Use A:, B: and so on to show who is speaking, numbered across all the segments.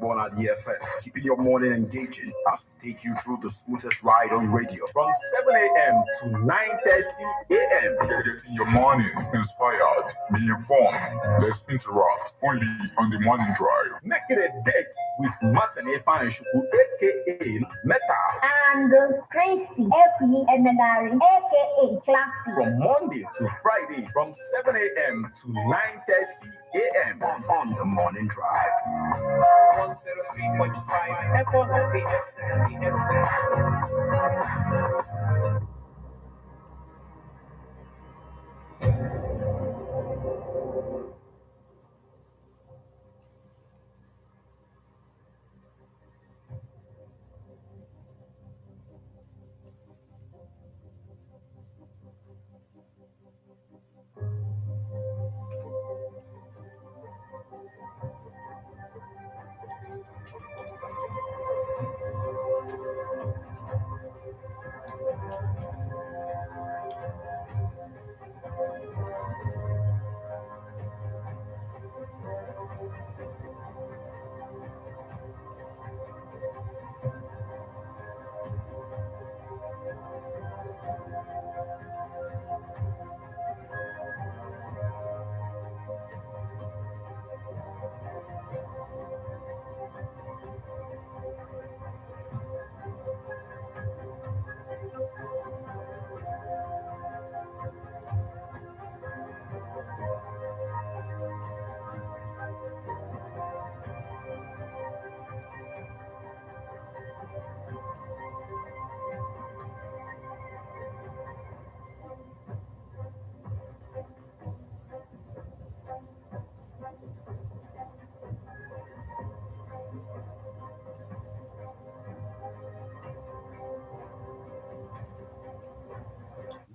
A: Ebon at the FM, keeping your morning engaging as we take you through the smoothest ride on radio.
B: From 7 a.m. to 9:30 a.m.
C: Getting your morning inspired, be informed. Let's interact only on the morning drive.
B: Make it a date with Martin Shuku, aka Meta.
D: And Christy, aka Emenari, aka Classy.
B: From Monday to Friday, from 7 a.m. to 9:30 a.m.
A: on the morning drive.
E: 103.5 FM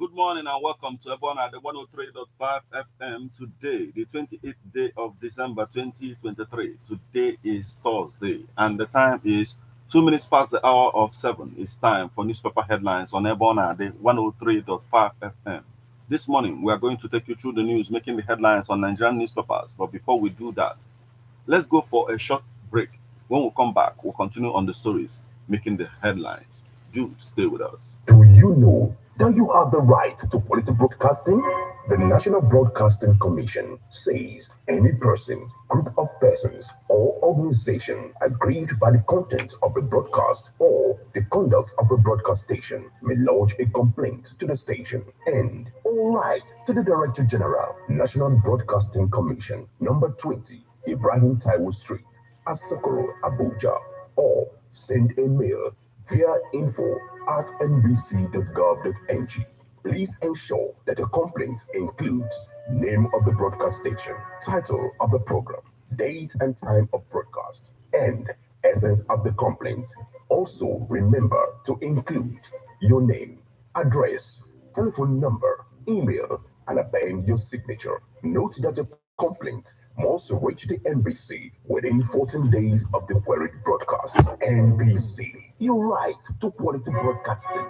F: Good morning and welcome to Ebon at the 103.5 FM. Today, the 28th day of December 2023. Today is Thursday and the time is 2 minutes past the hour of 7. It's time for newspaper headlines on Ebon at the 103.5 FM. This morning, we are going to take you through the news making the headlines on Nigerian newspapers. But before we do that, let's go for a short break. When we come back, we'll continue on the stories making the headlines. Do stay with us.
G: Do you know that you have the right to quality broadcasting? The National Broadcasting Commission says any person, group of persons, or organization aggrieved by the content of a broadcast or the conduct of a broadcast station may lodge a complaint to the station and all right to the Director General, National Broadcasting Commission, number 20, Ibrahim Taiwo Street, Asokoro, Abuja, or send a mail via info@nbc.gov.ng. Please ensure that the complaint includes name of the broadcast station, title of the program, date and time of broadcast, and essence of the complaint. Also, remember to include your name, address, telephone number, email, and append your signature. Note that the complaint must reach the NBC within 14 days of the queried broadcast. NBC, your right to quality broadcasting.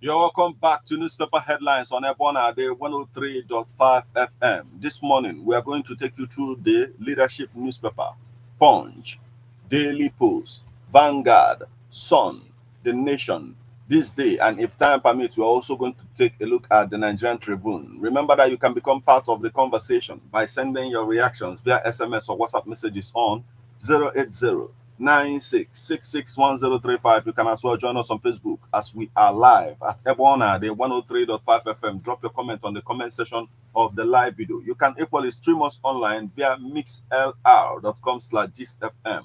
F: You're welcome back to Newspaper Headlines on Ebona Day 103.5 FM. This morning, we are going to take you through the leadership newspaper, Punch, Daily Post, Vanguard, Sun, The Nation, This Day, and if time permits, we're also going to take a look at the Nigerian Tribune. Remember that you can become part of the conversation by sending your reactions via SMS or WhatsApp messages on 080-96661035. You can as well join us on Facebook as we are live at Ebona, the 103.5 FM. Drop your comment on the comment section of the live video. You can equally stream us online via mixlr.com/gistfm.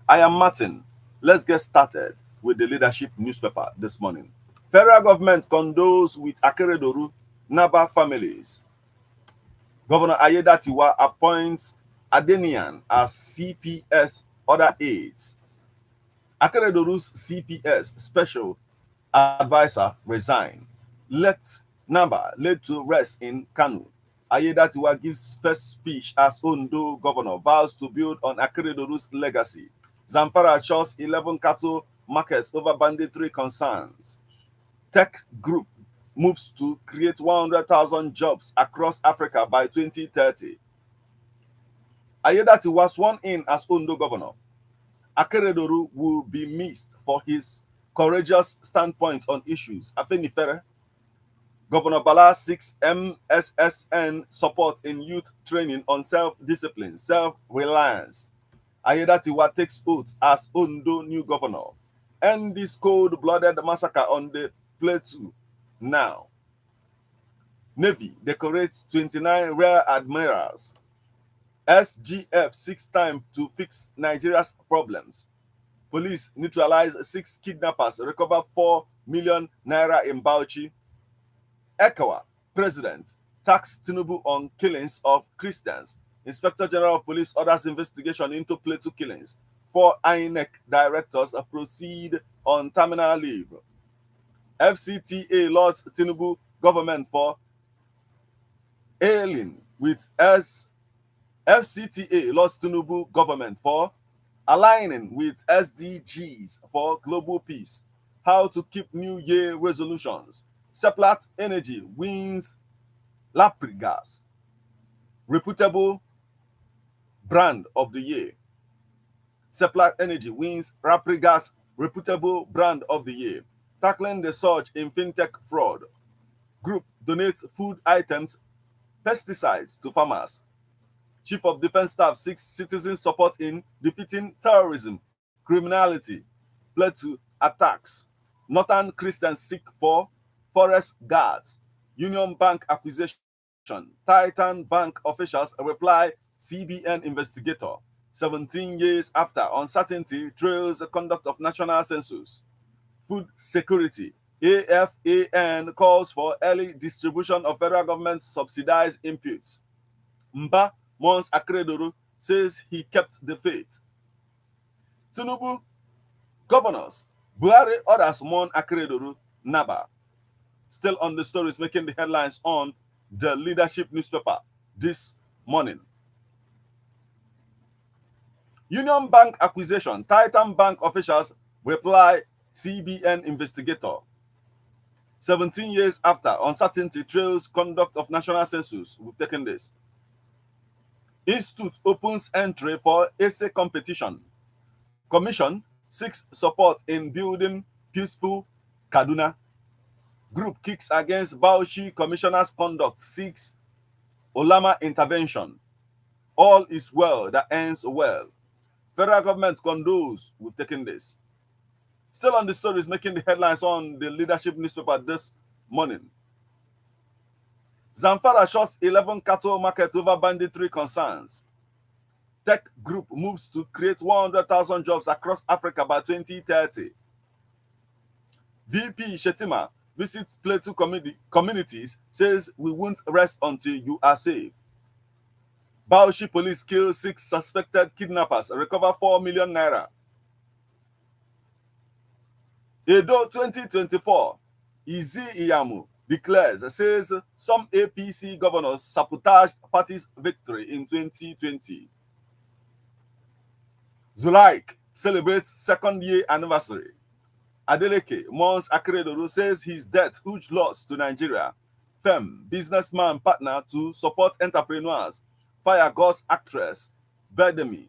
F: I am Martin. Let's get started with the leadership newspaper this morning. Federal government condoles with Akeredolu, Naba families. Governor Akeredolu appoints Adenian as CPS other aides. Akeredolu's CPS special advisor resigned. Naba led to rest in Kanu. Akeredolu gives first speech as Ondo governor, vows to build on Akeredolu's legacy. Zamfara chose 11 cattle markets over banditry concerns. Tech group moves to create 100,000 jobs across Africa by 2030. Akeredolu was sworn in as Ondo governor. Akeredolu will be missed for his courageous standpoint on issues. Afenifere, Governor Bala seeks MSSN support in youth training on self-discipline, self-reliance. Akeredolu takes oath as Ondo new governor. End this cold-blooded massacre on the plateau now. Navy decorates 29 rear admirals. SGF 6 times to fix Nigeria's problems. Police neutralize 6 kidnappers, recover 4 million naira in Bauchi. ECOWA president tax Tinubu on killings of Christians. Inspector General of Police orders investigation into Plateau killings. 4 INEC directors proceed on terminal leave. FCTA laws Tinubu government for ailing with FCTA lost Tinubu government for aligning with SDGs for global peace. How to keep New Year resolutions. Seplat Energy wins Laprigas, reputable brand of the year. Seplat Energy wins Laprigas, reputable brand of the year. Tackling the surge in fintech fraud. Group donates food items, pesticides to farmers. Chief of Defense Staff seeks citizen support in defeating terrorism, criminality, plateau attacks. Northern Christians seek for forest guards. Union Bank acquisition. Titan Bank officials reply CBN investigator. 17 years after uncertainty trails the conduct of national census. Food security. AFAN calls for early distribution of federal government subsidized inputs. Mba mourns Akeredolu, says he kept the faith. Tinubu governors. Buhari orders mourn Akeredolu, Naba. Still on the stories making the headlines on the leadership newspaper this morning. Union Bank acquisition. Titan Bank officials reply CBN investigator. 17 years after uncertainty trails conduct of national census. We've taken this. Institute opens entry for essay competition. Commission seeks support in building peaceful Kaduna. Group kicks against Bauchi commissioner's conduct, seeks Olama intervention. All is well that ends well. Federal government condoles. We've taken this. Still on the stories making the headlines on the leadership newspaper this morning. Zamfara shuts 11 cattle market over banditry concerns. Tech group moves to create 100,000 jobs across Africa by 2030. VP Shetima visits Plateau communities, says we won't rest until you are safe. Bauchi police kill 6 suspected kidnappers, recover 4 million naira. Edo 2024, Izi Iyamu declares, says some APC governors sabotaged party's victory in 2020. Zulaik celebrates second year anniversary. Adeleke mourns Akeredolu, says his death huge loss to Nigeria. Fem, businessman partner to support entrepreneurs. Fire God's actress Bedemi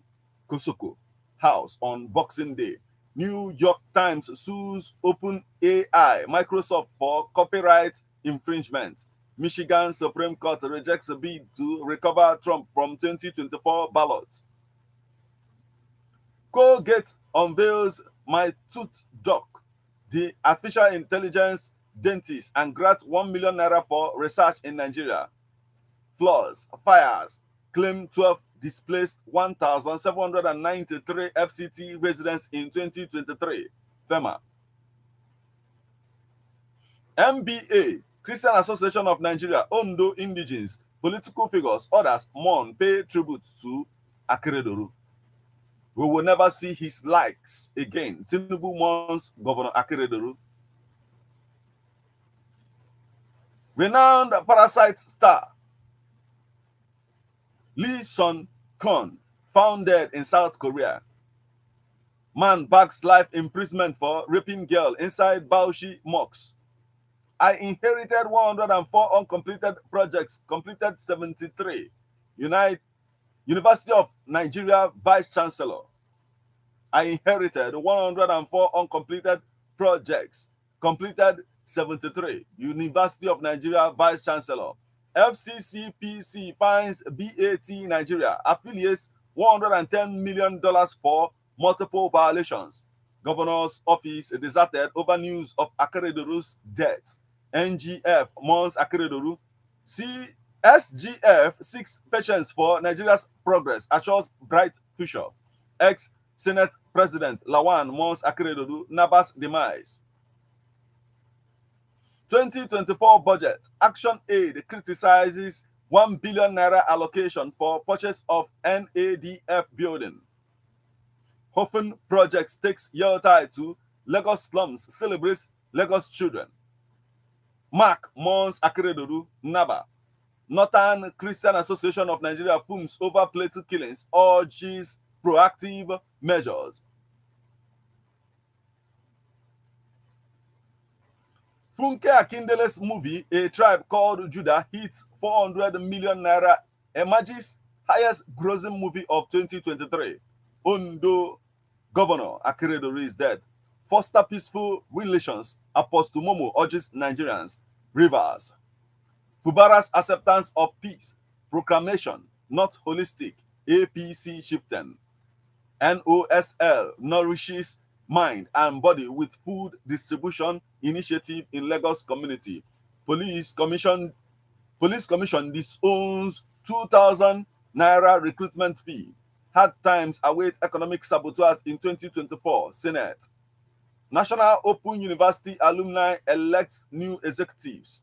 F: Kosoko house on Boxing Day. New York Times sues OpenAI Microsoft for copyright infringement. Michigan Supreme Court rejects a bid to recover Trump from 2024 ballot. Colgate unveils My Tooth Doc, the artificial intelligence dentist, and grants 1 million naira for research in Nigeria. Floods, fires, claim 12 displaced 1,793 FCT residents in 2023. FEMA. MBA, Christian Association of Nigeria, Ondo Indigenes, political figures, others mourn, pay tribute to Akeredolu. We will never see his likes again. Tinubu mourns Governor Akeredolu. Renowned parasite star Lee Sun-kun, found dead in South Korea. Man backs life imprisonment for raping girl inside Baoshi mosque. I inherited 104 uncompleted projects, completed 73. University of Nigeria Vice Chancellor. I inherited 104 uncompleted projects, completed 73. University of Nigeria Vice Chancellor. FCCPC fines BAT Nigeria affiliates $110 million for multiple violations. Governor's office deserted over news of Akeredolu's death. NGF mourns Akeredolu. SGF seeks patience for Nigeria's progress, assures bright future. Ex-Senate President Lawan mourns Akeredolu, Nabas demise. 2024 budget, Action Aid criticizes 1 billion naira allocation for purchase of NADF building. Hofen Projects takes Yeltai to Lagos slums, celebrates Lagos children. Mark mourns Akeredolu, Naba. Northern Christian Association of Nigeria fumes over Plateau killings, urges proactive measures. Funke Akindele's movie, A Tribe Called Judah, hits 400 million naira, emerges highest grossing movie of 2023. Ondo Governor Akeredolu is dead. Foster peaceful relations, Apostle Momo urges Nigerians. Rivers. Fubara's acceptance of peace, proclamation, not holistic, APC shifting. NOSL nourishes mind and body with food distribution initiative in Lagos community. Police commission disowns 2,000 naira recruitment fee. Hard times await economic saboteurs in 2024. Senate. National Open University alumni elects new executives.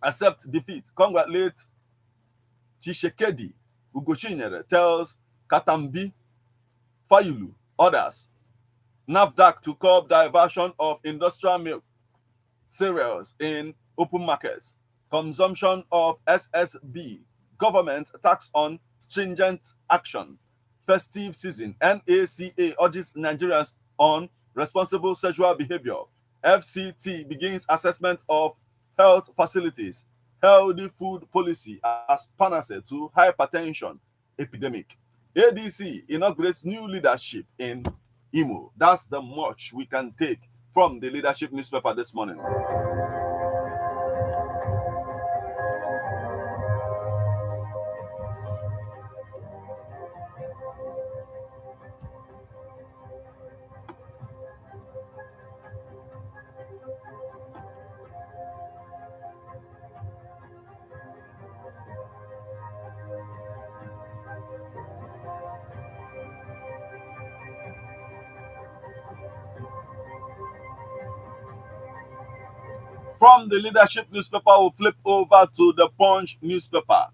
F: Accept defeat. Congratulate Tshisekedi. Ugochinyere tells Katambi, Fayulu, others. NAFDAC to curb diversion of industrial milk cereals in open markets. Consumption of SSB. Government tax on stringent action. Festive season. NACA urges Nigerians on responsible sexual behavior. FCT begins assessment of health facilities. Healthy food policy as panacea to hypertension epidemic. ADC inaugurates new leadership in Imo. That's the much we can take from the leadership newspaper this morning. From the leadership newspaper, we'll flip over to the Punch newspaper.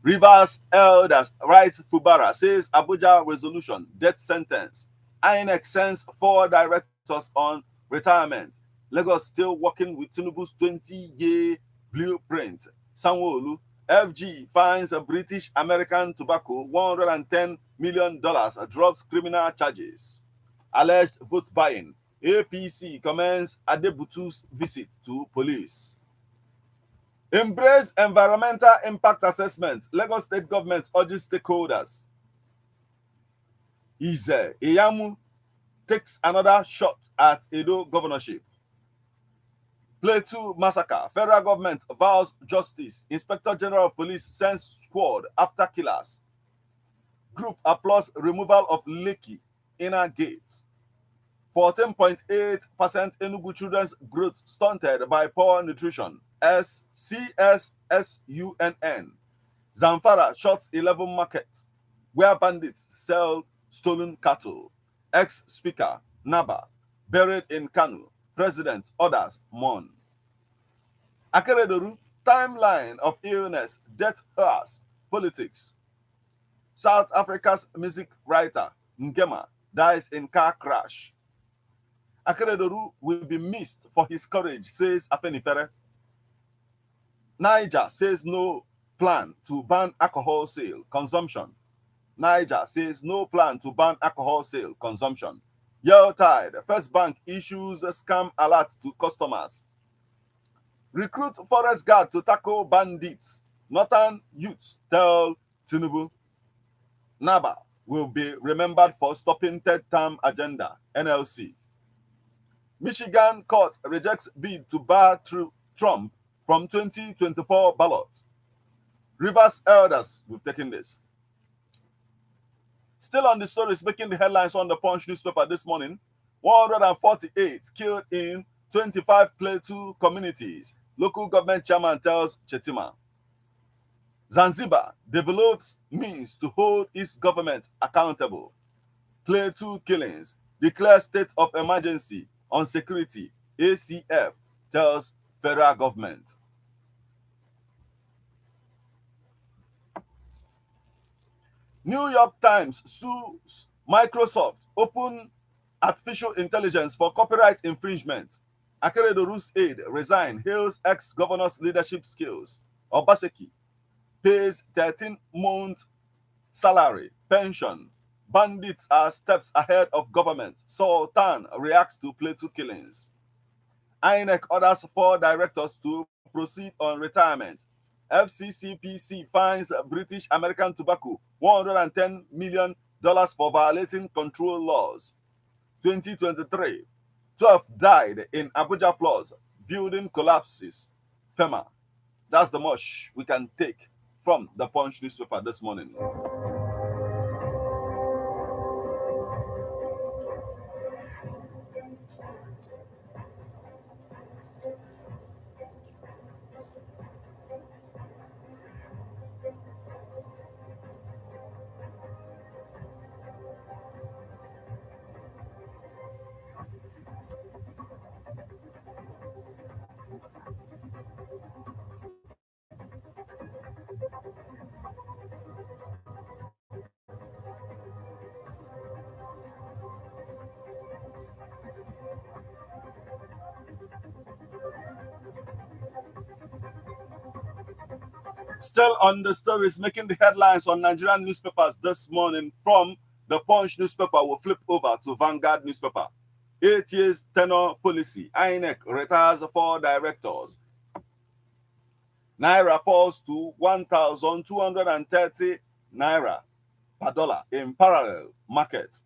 F: Rivers elders writes Fubara, says Abuja resolution, death sentence. INEC sends 4 directors on retirement. Lagos still working with Tinubu's 20-year blueprint. Sanwo-Olu, FG finds a British American tobacco $110 million, drops criminal charges. Alleged vote buying. APC commends Adebutu's visit to police. Embrace environmental impact assessment. Lagos State government urges stakeholders. Ize Iyamu takes another shot at Edo governorship. Plateau massacre. Federal government vows justice. Inspector General of Police sends squad after killers. Group applauds removal of Lekki inner gates. 14.8% Enugu children's growth stunted by poor nutrition. CSSUNN. Zamfara shuts 11 markets where bandits sell stolen cattle. Ex-speaker Naba buried in Kanu. President orders mourn. Akeredolu timeline of illness, death, hours, politics. South Africa's music writer Ngema dies in car crash. Akeredolu will be missed for his courage, says Afenifere. Niger says no plan to ban alcohol sale consumption. Niger says no plan to ban alcohol sale consumption. Yuletide, First Bank issues a scam alert to customers. Recruit forest guard to tackle bandits. Northern youths tell Tinubu. Naba will be remembered for stopping third-term agenda, NLC. Michigan court rejects bid to bar Trump from 2024 ballot. Rivers elders, we've taken this. Still on the stories making the headlines on the Punch newspaper this morning. 148 killed in 25 Plateau communities. Local government chairman tells Chetima. Zanzibar develops means to hold its government accountable. Plateau killings. Declare state of emergency on security. ACF tells federal government. New York Times sues Microsoft, open artificial intelligence for copyright infringement. Akeredolu's aide resign, hails ex-governor's leadership skills. Obaseki pays 13-month salary, pension. Bandits are steps ahead of government. Sultan reacts to Plateau killings. INEC orders 4 directors to proceed on retirement. FCCPC fines British American Tobacco $110 million for violating control laws. 2023, 12 died in Abuja floods, building collapses. FEMA. That's the much we can take from the Punch newspaper this morning. Still on the stories making the headlines on Nigerian newspapers this morning. From the Punch newspaper, we'll flip over to Vanguard newspaper. 8 years tenure policy. INEC retires 4 directors. Naira falls to 1,230 naira per dollar in parallel market.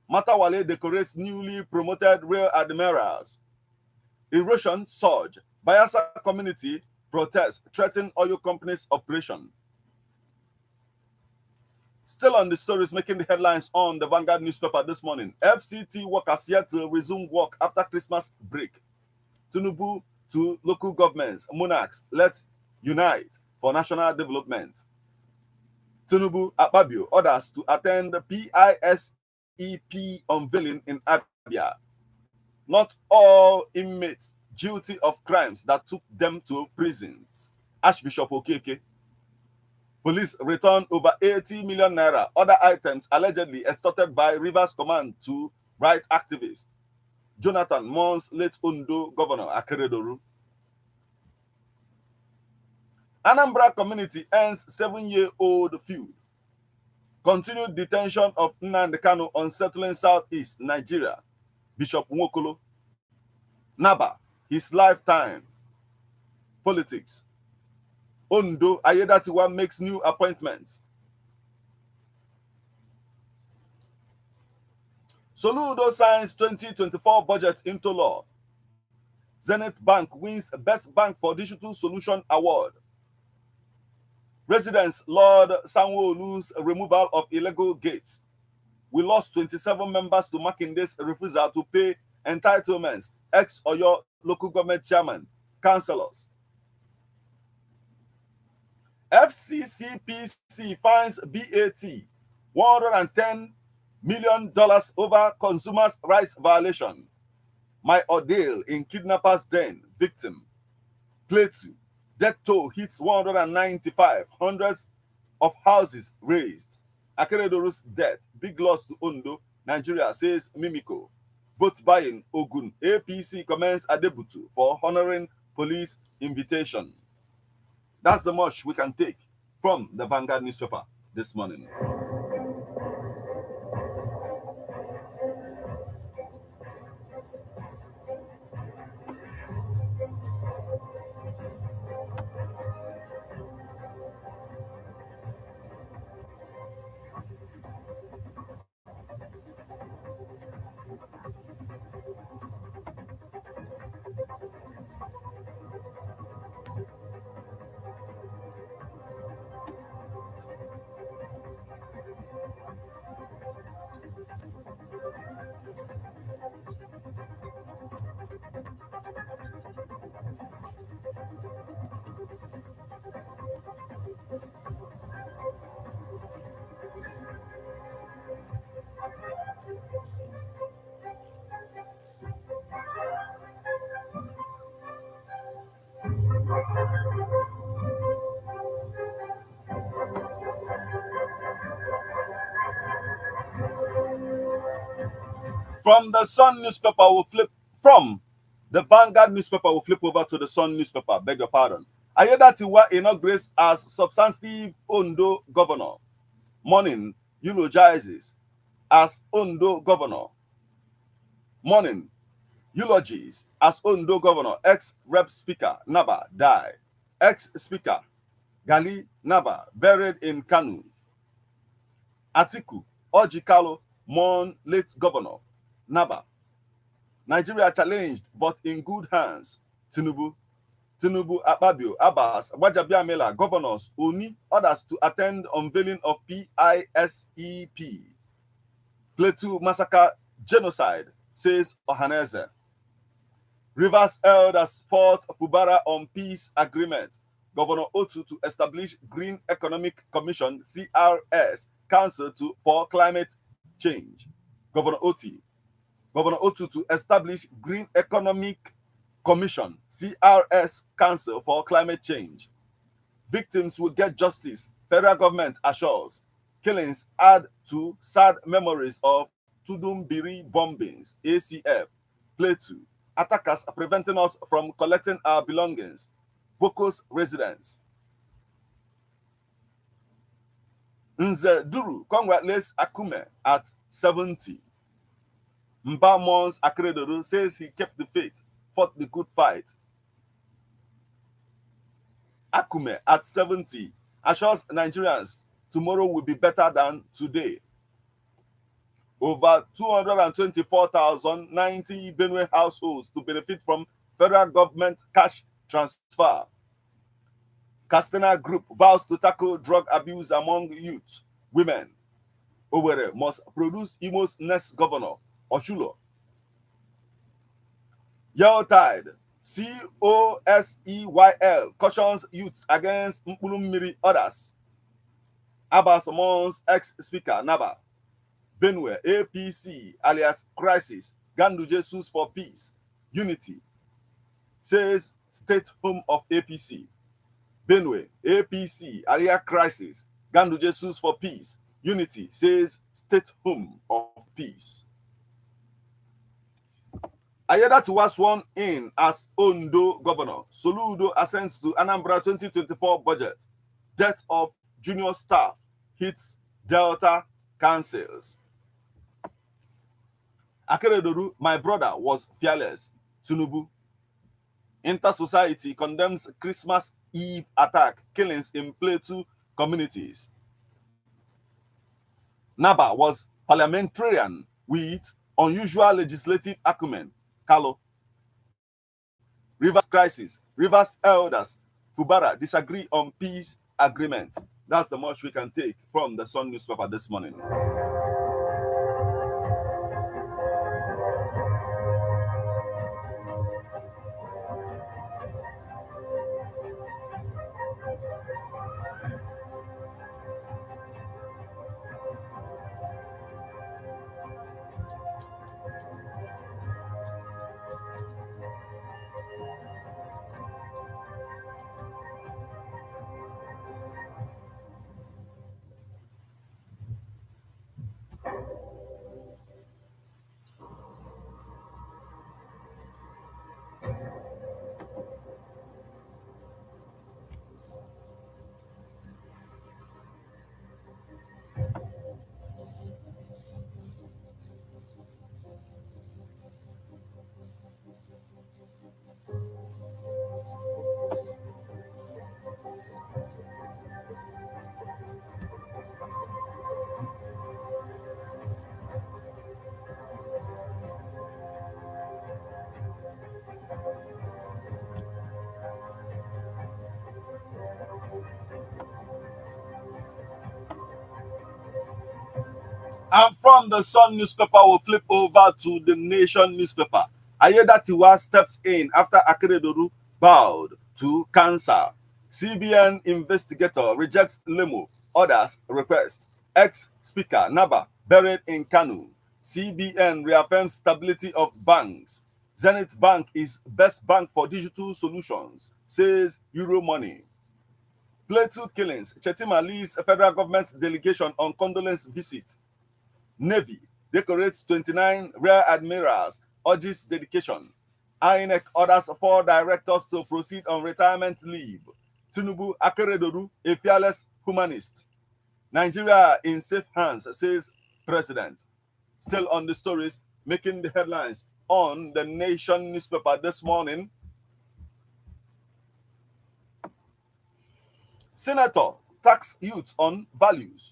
F: Matawale decorates newly promoted rear admirals. Erosion surge. Bayelsa community protests threaten oil companies' operation. Still on the stories making the headlines on the Vanguard newspaper this morning. FCT workers yet to resume work after Christmas break. Tinubu to local governments. Monarchs, let's unite for national development. Tinubu Akpabio orders to attend the PISEP unveiling in Abia. Not all inmates guilty of crimes that took them to prisons. Archbishop Okeke. Police return over 80 million naira. Other items allegedly extorted by Rivers Command to right activists. Jonathan mourns late Ondo Governor Akeredolu. Anambra community ends 7-year-old feud. Continued detention of Nnamdi Kanu unsettling Southeast Nigeria. Bishop Nwokolo. Naba, his lifetime. Politics. Ondo, Ayedatiwa makes new appointments. Soludo signs 2024 budget into law. Zenith Bank wins Best Bank for Digital Solution Award. Residents Lord Sanwo-Olu's removal of illegal gates. We lost 27 members to Makinde's refusal to pay entitlements. Ex-Oyo local government chairman, councillors. FCCPC fines BAT $110 million over consumers' rights violation. My ordeal in kidnappers' den, victim. Plateau, death toll hits 195, hundreds of houses razed. Akeredolu's death, big loss to Ondo, Nigeria, says Mimiko. Vote buying, Ogun, APC commends Adebutu for honoring police invitation. That's the much we can take from the Vanguard newspaper this morning. From the Sun newspaper, we'll flip from the Vanguard newspaper, we'll flip over to the Sun newspaper. Beg your pardon. Ayedatiwa inaugurates as substantive Ondo governor. Morning eulogizes as Ondo governor. Morning eulogies as Ondo governor. Ex-rep speaker Naba died. Ex-speaker Gali Naba buried in Kanu. Atiku Ojikalo mourn late governor Naba. Nigeria challenged, but in good hands. Tinubu, Akpabio, Abbas, Wajabiamela, governors, Oni, others to attend unveiling of PISEP. Plateau massacre genocide, says Ohaneze. Rivers elders fought Fubara on peace agreement. Governor Otu to establish Green Economic Commission, CRS, Council for Climate Change. Governor Otu to establish Green Economic Commission, CRS, Council for Climate Change. Victims will get justice, federal government assures. Killings add to sad memories of Tudumbiri bombings, ACF. Plateau, attackers are preventing us from collecting our belongings. Boko's residents. Nze Duru congratulates Akume at 70. Mba Mons Akeredolu says he kept the faith, fought the good fight. Akume at 70 assures Nigerians tomorrow will be better than today. Over 224,090 Benue households to benefit from federal government cash transfer. Castana Group vows to tackle drug abuse among youth, women. Owerri must produce Imo's next governor, Oshulo. Yellowtide, COSEYL, cautions youths against Mpulummiri others. Abbas Mons ex-speaker Naba. Benue, APC, alias Crisis, Ganduje sues for peace, unity, says State Home of APC. Benue, APC, alias Crisis, Ganduje sues for peace, unity, says State Home of Peace. Ayedatiwa was sworn in as Ondo governor. Soludo ascends to Anambra 2024 budget. Death of junior staff hits Delta councils. Akeredolu, my brother, was fearless. Tinubu. Inter-society condemns Christmas Eve attack, killings in Plateau communities. Naba was parliamentarian with unusual legislative acumen. Kalo. Rivers crisis. Rivers elders. Fubara disagree on peace agreement. That's the much we can take from the Sun newspaper this morning. And from the Sun newspaper, we'll flip over to the Nation newspaper. Ayedatiwa steps in after Akeredolu bowed to cancer. CBN investigator rejects Lemo, orders request. Ex-speaker Naba buried in Kanu. CBN reaffirms stability of banks. Zenith Bank is best bank for digital solutions, says Euromoney. Plateau killings. Chetima leads federal government's delegation on condolence visit. Navy decorates 29 rear admirals, urges dedication. INEC orders 4 directors to proceed on retirement leave. Tinubu Akeredolu, a fearless humanist. Nigeria in safe hands, says President. Still on the stories making the headlines on the Nation newspaper this morning. Senator tax youth on values.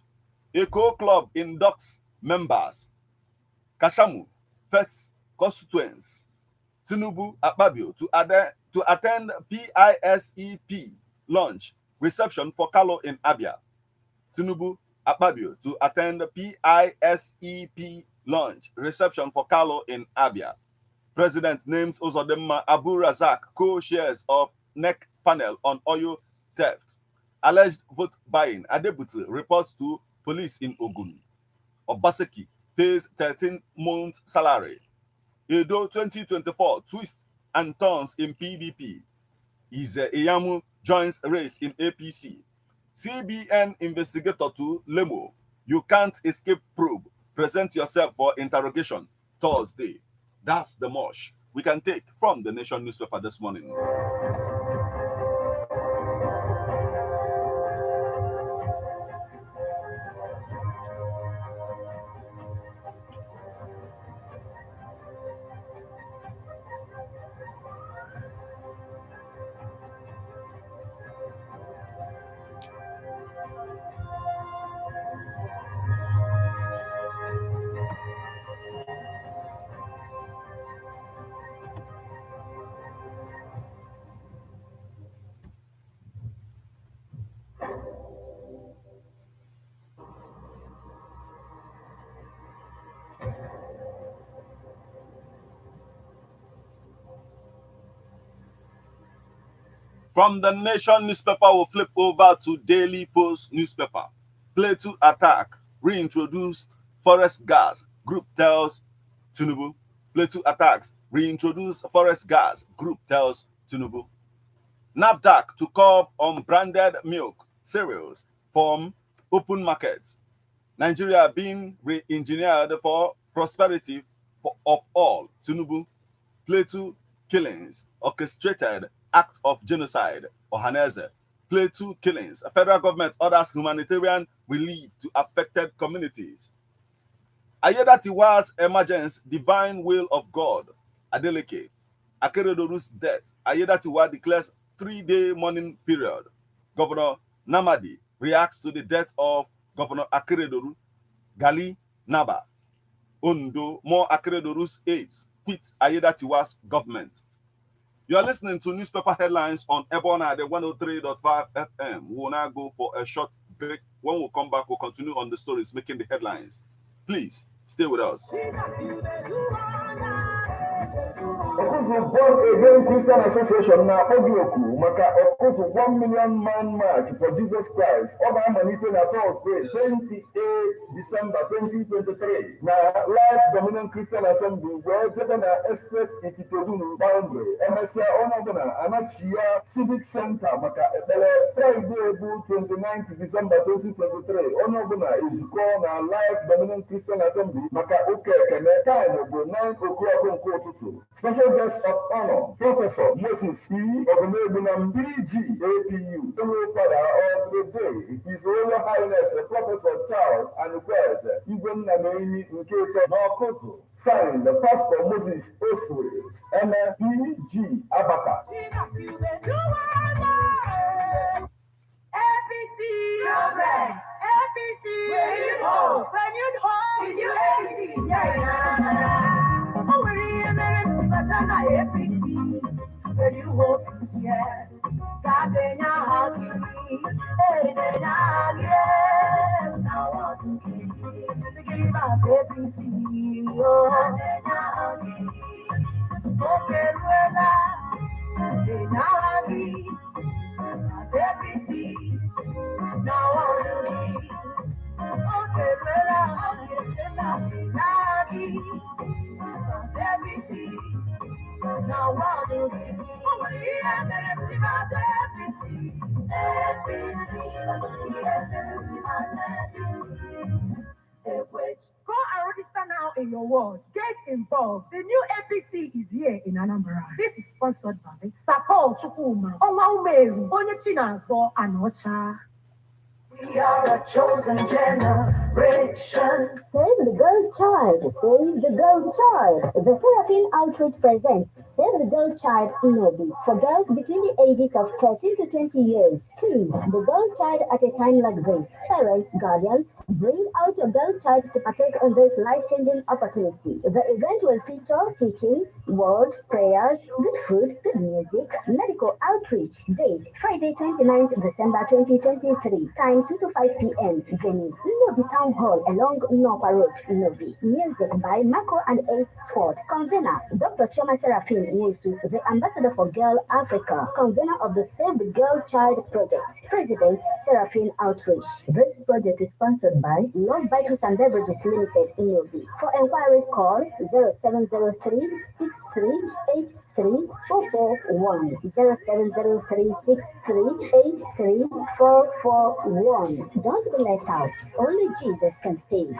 F: Eco Club inducts members. Kashamu first constituents. Tinubu Akpabio to attend PISEP launch reception for Kalo in Abia. Tinubu Akpabio to attend PISEP launch reception for Kalo in Abia. President names Uzodimma Abu Razak co-chairs of NEC panel on oil theft. Alleged vote buying. Adebutu reports to police in Ogun. Obaseki pays 13-month salary. Edo 2024 twist and turns in PDP. Iyamu joins race in APC. CBN investigator to Lemo. You can't escape probe. Present yourself for interrogation Thursday. That's the much we can take from the Nation newspaper this morning. From the Nation newspaper, we'll flip over to Daily Post newspaper. Plateau attack reintroduced forest gas. Group tells Tinubu. Plateau attacks reintroduce forest gas. Group tells Tinubu. NAFDAC to curb unbranded milk cereals from open markets. Nigeria being re-engineered for prosperity of all. Tinubu. Plateau killings orchestrated act of genocide. Ohaneze. Plateau killings. Federal government orders humanitarian relief to affected communities. Ayedatiwa's emergence, divine will of God. Adeleke. Akeredolu's death. Ayedatiwa declares 3-day mourning period. Governor Namadi reacts to the death of Governor Akeredolu. Gali Naba. Ondo, more Akeredolu's aides quit Ayedatiwa's government. You are listening to newspaper headlines on Ebona at the 103.5 FM. We will now go for a short break. When we come back, we'll continue on the stories making the headlines. Please stay with us.
E: Okuzu Born Again Christian Association na Ogioku maka Okuzu 1 million man march for Jesus Christ. Ọ ga-amalite na Thursday 28 December 2023 na Life Dominion Christian Assembly wee jebe na Express Akeredolu boundary. Emesịa onye ọbụla anachia Civic Center maka ekpere Friday bụ 29 December 2023. Onye ọbụla ezukọ na Life Dominion Christian Assembly maka ụka ekene time bụ 9 o'clock nke ụtụtụ. Special guest of honor, Professor Moses E. Ogunebunam BG APU, the father of the day, His Royal Highness Professor Charles Anukweze, Igwe Nameni Nketo N'Okozo, signed the Pastor Moses Oswes, and BG Abaka.
H: APC, APC, Go and register now in your ward. Get involved. The new APC is here in Anambra. This is sponsored by Sapo Chukuma, Oma Umeru, Onyechinazo, and Ocha. We are a chosen generation.
D: Save the girl child, save the girl child. The Seraphim Outreach presents Save the Girl Child Nobi for girls between the ages of 13 to 20 years. The girl child at a time like this. Parents, guardians, bring out your girl child to partake in this life-changing opportunity. The event will feature teachings, word, prayers, good food, good music, medical outreach. Date, Friday 29th December 2023. Time 2 to 5 p.m. Venue, Nobi Town Hall along Nopa Road, Nobi. Music by Marco and Ace Sword. Convener, Dr. Choma Seraphim Nyesu, the Ambassador for Girl Africa. Convener of the Save the Girl Child Project. President, Seraphim Outreach. This project is sponsored by Love Vitals and Beverages Limited, Nobi. For inquiries, call 0703 638 441 0703638341. Don't be left out. Only Jesus can save.